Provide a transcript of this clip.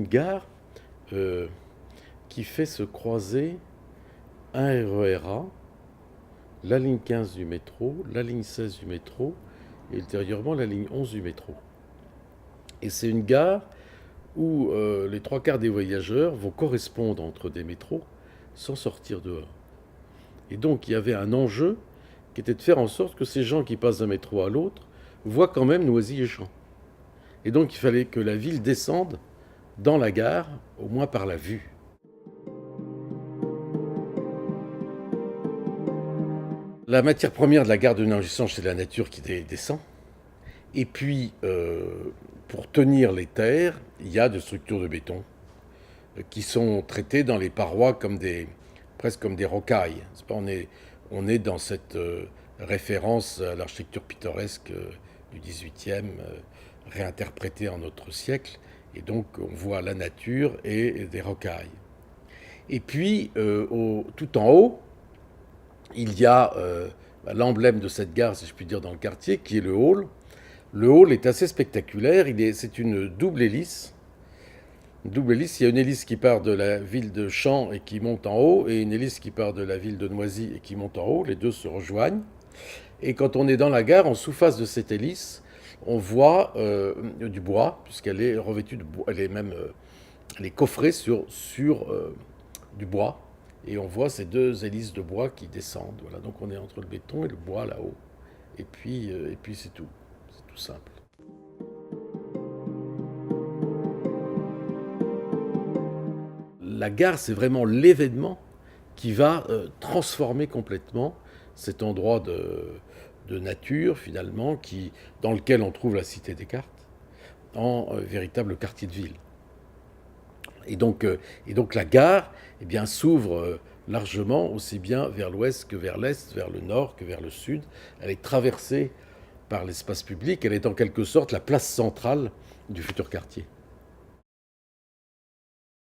gare qui fait se croiser un RER A, la ligne 15 du métro, la ligne 16 du métro et ultérieurement la ligne 11 du métro. Et c'est une gare où les trois quarts des voyageurs vont correspondre entre des métros sans sortir dehors. Et donc il y avait un enjeu qui était de faire en sorte que ces gens qui passent d'un métro à l'autre voient quand même Noisy-et-Champs. Et donc il fallait que la ville descende dans la gare, au moins par la vue. La matière première de la gare de Noisy-et-Champs, c'est la nature qui descend. Et puis, pour tenir les terres, il y a des structures de béton qui sont traitées dans les parois presque comme des rocailles. On est dans cette référence à l'architecture pittoresque du XVIIIe, réinterprétée en notre siècle. Et donc, on voit la nature et des rocailles. Et puis, tout en haut, il y a l'emblème de cette gare, si je puis dire, dans le quartier, qui est le hall. Le hall est assez spectaculaire. C'est une double hélice. Il y a une hélice qui part de la ville de Champs et qui monte en haut, et une hélice qui part de la ville de Noisy et qui monte en haut. Les deux se rejoignent. Et quand on est dans la gare, en sous-face de cette hélice, on voit du bois, puisqu'elle est revêtue de bois. Elle est coffrée sur du bois. Et on voit ces deux hélices de bois qui descendent. Voilà, donc on est entre le béton et le bois là-haut. Et puis c'est tout. C'est tout simple. La gare, c'est vraiment l'événement qui va transformer complètement cet endroit de nature, finalement, dans lequel on trouve la cité Descartes, en véritable quartier de ville. Et donc la gare eh bien, s'ouvre largement, aussi bien vers l'ouest que vers l'est, vers le nord que vers le sud. Elle est traversée par l'espace public, elle est en quelque sorte la place centrale du futur quartier.